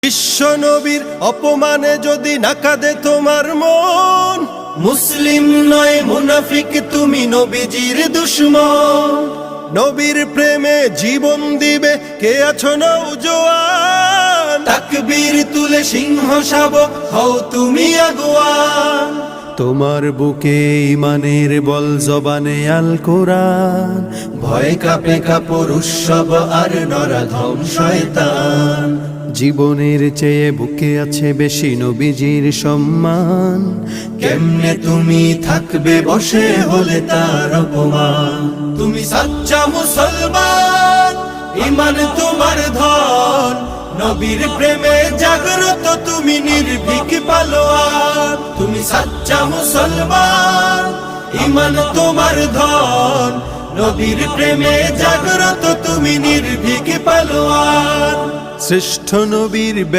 বিশ্ব নবীর অপমানে যদি না কাঁদে তোমার মন, মুসলিম নয় মুনাফিক তুমি নবীজির দুশমন। নবীর প্রেমে জীবন দিবে কে আছো নওজোয়ান, তাকবীর তুলে সিংহ শাবক হও তুমি আগুয়ান। তোমার বুকে ইমানের বল জবানে আল কোরআন, ভয় কাঁপে কাপড় উৎসব আর নরাধম শয়তান। জীবনের চেয়ে বুকে আছে বেশি নবীজির সম্মান, কেমনে তুমি থাকবে বসে হলে তার অপমান। তুমি সাচ্চা মুসলমান, ইমান তোমার ধন, নবীর প্রেমে জাগ্রত তুমি নির্ভীক পালোয়ান। তুমি সাচ্চা মুসলমান, ইমান তোমার ধন, নবীর প্রেমে জাগ্রত তুমি নির্ভীক পালোয়ান। শ্রেষ্ঠ নবীর